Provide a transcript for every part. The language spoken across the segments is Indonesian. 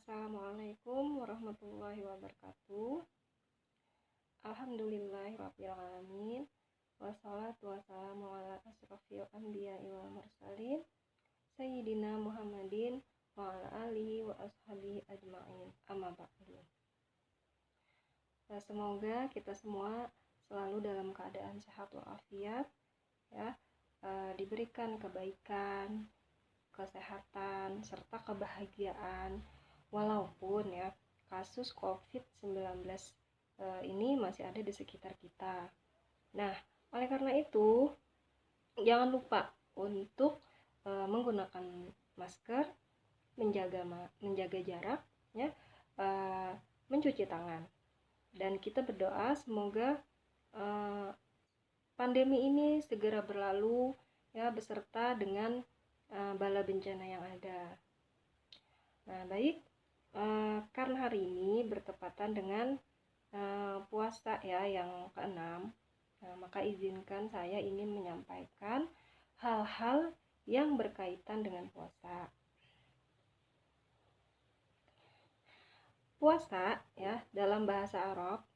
Assalamualaikum warahmatullahi wabarakatuh. Alhamdulillahirrabbilalamin. Wassalatu wassalamu ala asrofil anbiya'i wal mursalin Sayyidina Muhammadin wa ala alihi wa ashabihi ajma'in. Amma ba'du. Semoga kita semua selalu dalam keadaan sehat walafiat, ya, diberikan kebaikan, kesehatan, serta kebahagiaan, walaupun ya kasus COVID-19 ini masih ada di sekitar kita. Nah, oleh karena itu jangan lupa untuk menggunakan masker, menjaga jarak, ya, mencuci tangan, dan kita berdoa semoga pandemi ini segera berlalu, ya, beserta dengan bala bencana yang ada. Nah, baik, karena hari ini bertepatan dengan puasa ya yang ke-6, maka izinkan saya ingin menyampaikan hal-hal yang berkaitan dengan puasa. Puasa ya dalam bahasa Arab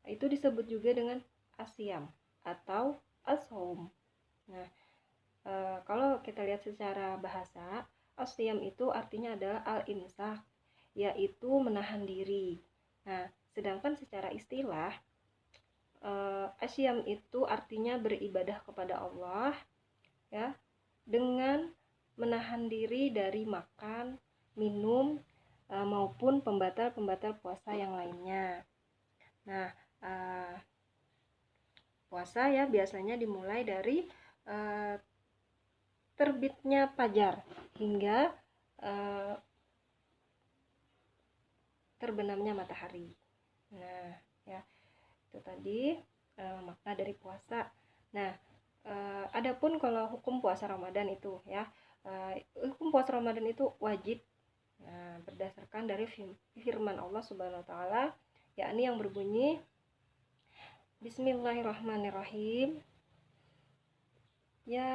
itu disebut juga dengan asyam atau as-shaum. Nah, kalau kita lihat secara bahasa, asyam itu artinya adalah al-imsak, yaitu menahan diri. Nah, sedangkan secara istilah, asyam itu artinya beribadah kepada Allah, ya, dengan menahan diri dari makan, minum, maupun pembatal-pembatal puasa yang lainnya. Nah, puasa ya biasanya dimulai dari terbitnya fajar hingga terbenamnya matahari. Nah, ya, itu tadi makna dari puasa. Nah, adapun kalau hukum puasa Ramadan itu ya, hukum puasa Ramadan itu wajib. Nah, berdasarkan dari firman Allah Subhanahu wa taala, yakni yang berbunyi Bismillahirrahmanirrahim. Ya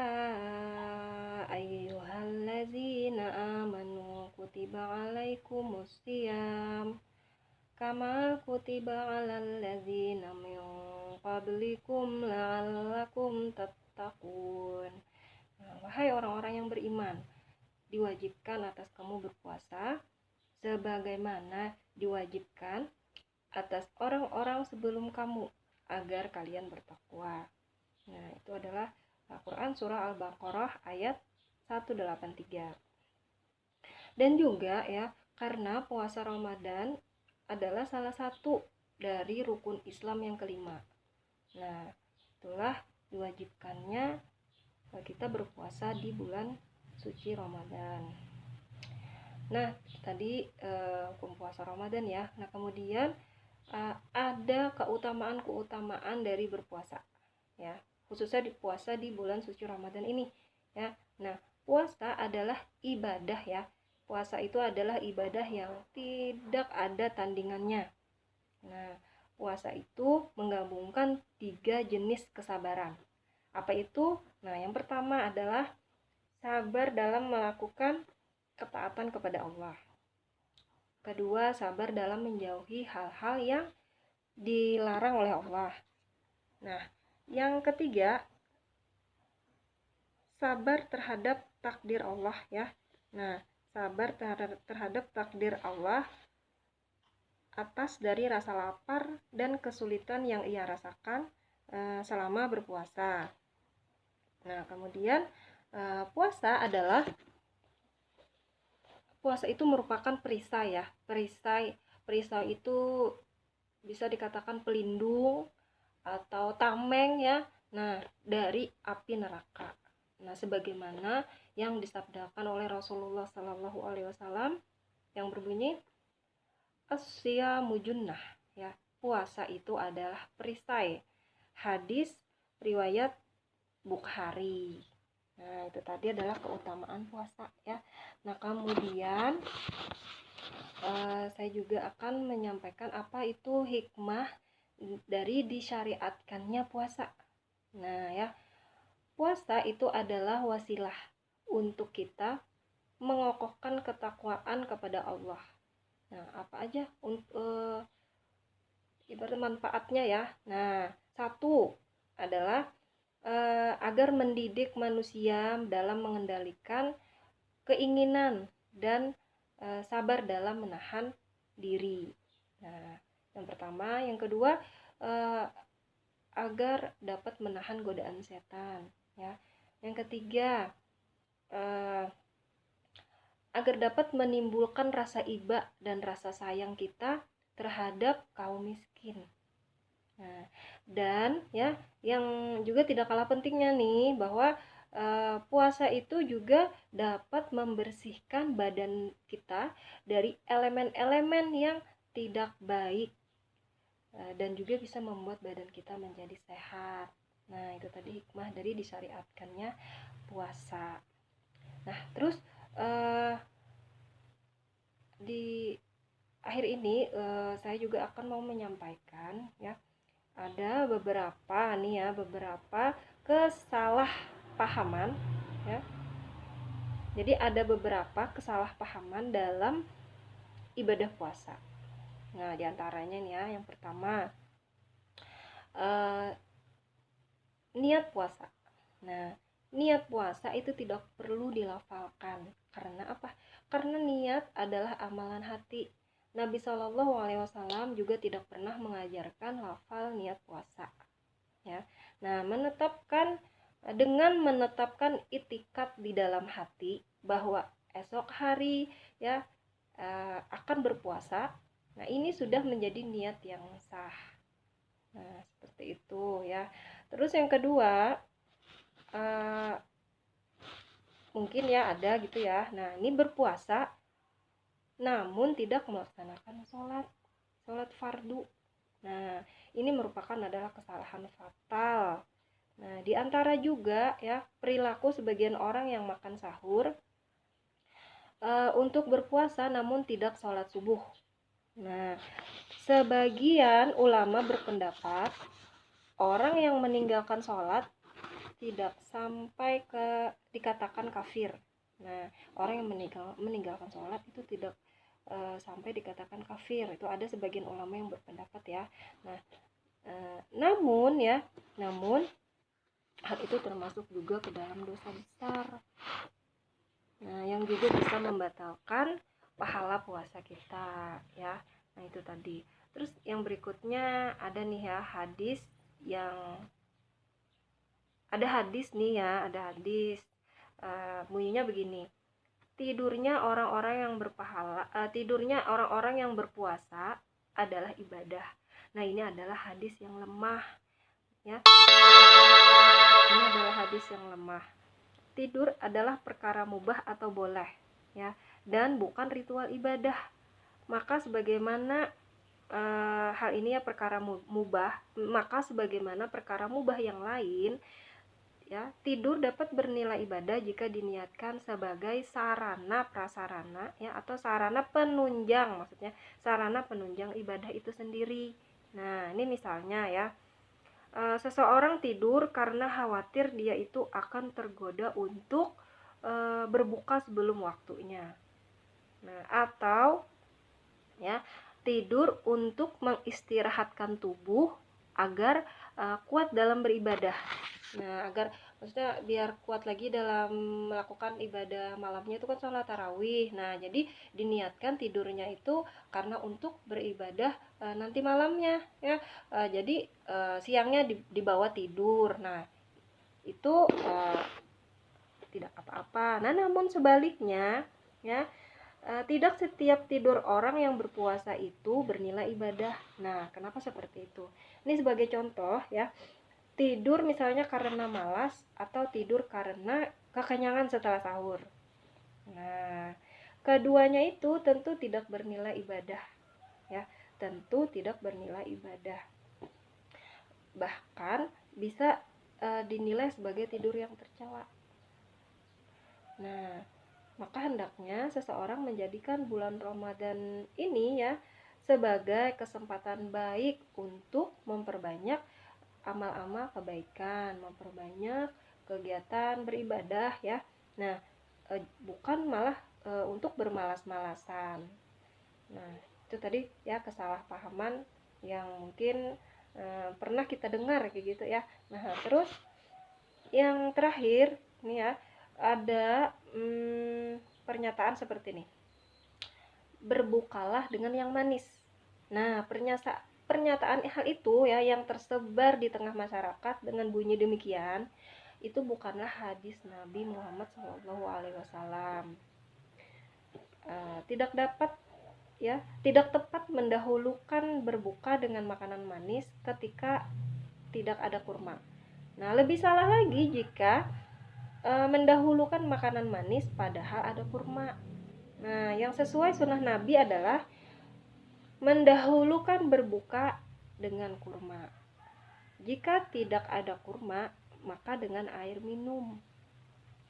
ayyuhallazina amanu kutiba alaikumus shiyam kama kutiba alal ladzina min qablikum la'allakum tattaqun. Nah, wahai orang-orang yang beriman, diwajibkan atas kamu berpuasa sebagaimana diwajibkan atas orang-orang sebelum kamu agar kalian bertakwa. Nah, itu adalah Al-Quran surah Al-Baqarah ayat 183. Dan juga ya, karena puasa Ramadan adalah salah satu dari rukun Islam yang kelima. Nah, itulah diwajibkannya kita berpuasa di bulan suci Ramadan. Nah, tadi hukum puasa Ramadan ya. Nah, kemudian ada keutamaan-keutamaan dari berpuasa, ya, khususnya di puasa di bulan suci Ramadan ini, ya. Nah, puasa adalah ibadah ya. Puasa itu adalah ibadah yang tidak ada tandingannya. Nah, puasa itu menggabungkan 3 jenis kesabaran. Apa itu? Nah, yang pertama adalah sabar dalam melakukan ketaatan kepada Allah. Kedua, sabar dalam menjauhi hal-hal yang dilarang oleh Allah. Nah, yang ketiga, sabar terhadap takdir Allah ya. Nah, sabar terhadap takdir Allah atas dari rasa lapar dan kesulitan yang ia rasakan selama berpuasa. Nah, kemudian puasa itu merupakan perisai ya. Perisai itu bisa dikatakan pelindung atau tameng ya. Nah, dari api neraka. Nah, sebagaimana yang disabdakan oleh Rasulullah Sallallahu Alaihi Wasallam yang berbunyi as-syamu junnah ya. Puasa itu adalah perisai. Hadis riwayat Bukhari. Nah, itu tadi adalah keutamaan puasa ya. Nah, kemudian saya juga akan menyampaikan apa itu hikmah dari disyariatkannya puasa. Nah, ya, puasa itu adalah wasilah untuk kita mengokohkan ketakwaan kepada Allah. Nah, apa aja ibarat manfaatnya ya. Nah, satu adalah agar mendidik manusia dalam mengendalikan keinginan dan sabar dalam menahan diri. Nah, yang pertama, yang kedua, eh, agar dapat menahan godaan setan, ya. Yang ketiga, eh, agar dapat menimbulkan rasa iba dan rasa sayang kita terhadap kaum miskin. Nah, dan ya, yang juga tidak kalah pentingnya nih, bahwa puasa itu juga dapat membersihkan badan kita dari elemen-elemen yang tidak baik, dan juga bisa membuat badan kita menjadi sehat. Nah, itu tadi hikmah dari disyariatkannya puasa. Nah, terus di akhir ini saya juga akan mau menyampaikan ya, ada beberapa kesalahpahaman ya. Jadi ada beberapa kesalahpahaman dalam ibadah puasa. Nah, diantaranya nih ya, yang pertama, eh, niat puasa. Nah, niat puasa itu tidak perlu dilafalkan. Karena apa? Karena niat adalah amalan hati. Nabi Shallallahu Alaihi Wasallam juga tidak pernah mengajarkan lafal niat puasa. Ya, nah dengan menetapkan itikad di dalam hati bahwa esok hari ya akan berpuasa. Nah, ini sudah menjadi niat yang sah. Nah, seperti itu ya. Terus yang kedua, uh, mungkin ya ada gitu ya. Nah, ini berpuasa namun tidak melaksanakan sholat fardu. Nah, ini merupakan adalah kesalahan fatal. Nah, di antara juga ya perilaku sebagian orang yang makan sahur untuk berpuasa namun tidak sholat subuh. Nah, sebagian ulama berpendapat orang yang meninggalkan sholat tidak sampai dikatakan kafir. Nah, orang yang meninggalkan sholat itu tidak sampai dikatakan kafir. Itu ada sebagian ulama yang berpendapat ya. Nah, namun hal itu termasuk juga ke dalam dosa besar. Nah, yang juga bisa membatalkan pahala puasa kita ya. Nah, itu tadi. Terus yang berikutnya ada nih ya, ada hadis bunyinya begini. Tidurnya orang-orang yang berpuasa adalah ibadah. Nah, ini adalah hadis yang lemah ya. Ini adalah hadis yang lemah. Tidur adalah perkara mubah atau boleh ya, dan bukan ritual ibadah. Maka sebagaimana hal ini ya perkara mubah, maka sebagaimana perkara mubah yang lain ya, tidur dapat bernilai ibadah jika diniatkan sebagai sarana prasarana ya, atau sarana penunjang, maksudnya sarana penunjang ibadah itu sendiri. Nah, ini misalnya ya, seseorang tidur karena khawatir dia itu akan tergoda untuk berbuka sebelum waktunya. Nah, atau ya, tidur untuk mengistirahatkan tubuh agar kuat dalam beribadah. Nah, maksudnya biar kuat lagi dalam melakukan ibadah malamnya itu kan sholat tarawih. Nah, jadi diniatkan tidurnya itu karena untuk beribadah nanti malamnya ya. Jadi siangnya dibawa tidur. Nah, itu tidak apa-apa. Nah, namun sebaliknya ya, tidak setiap tidur orang yang berpuasa itu bernilai ibadah. Nah, kenapa seperti itu? Ini sebagai contoh ya, tidur misalnya karena malas atau tidur karena kekenyangan setelah sahur. Nah, keduanya itu tentu tidak bernilai ibadah ya, tentu tidak bernilai ibadah. Bahkan bisa dinilai sebagai tidur yang tercela. Nah, maka hendaknya seseorang menjadikan bulan Ramadan ini ya sebagai kesempatan baik untuk memperbanyak amal-amal kebaikan, memperbanyak kegiatan beribadah ya. Nah, bukan malah untuk bermalas-malasan. Nah, itu tadi ya kesalahpahaman yang mungkin pernah kita dengar kayak gitu ya. Nah, terus yang terakhir nih ya, ada pernyataan seperti ini. Berbukalah dengan yang manis. Nah, pernyataan hal itu ya yang tersebar di tengah masyarakat dengan bunyi demikian, itu bukanlah hadis Nabi Muhammad SAW. Tidak dapat ya, tidak tepat mendahulukan berbuka dengan makanan manis ketika tidak ada kurma. Nah, lebih salah lagi jika mendahulukan makanan manis padahal ada kurma. Nah, yang sesuai sunnah Nabi adalah mendahulukan berbuka dengan kurma. Jika tidak ada kurma, maka dengan air minum.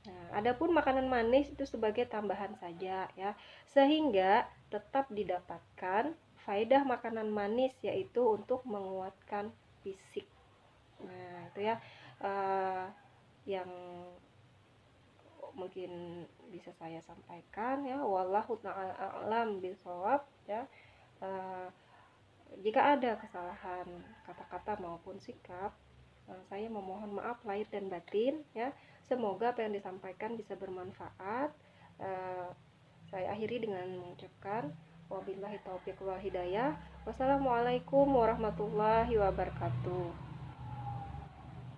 Nah, adapun makanan manis itu sebagai tambahan saja ya, sehingga tetap didapatkan faedah makanan manis yaitu untuk menguatkan fisik. Nah, itu ya yang mungkin bisa saya sampaikan ya. Wallahu ta'ala a'lam bishawab ya. Jika ada kesalahan kata-kata maupun sikap, saya memohon maaf lahir dan batin ya. Semoga apa yang disampaikan bisa bermanfaat. Saya akhiri dengan mengucapkan wabillahi taufiq wal hidayah. Wassalamualaikum warahmatullahi wabarakatuh.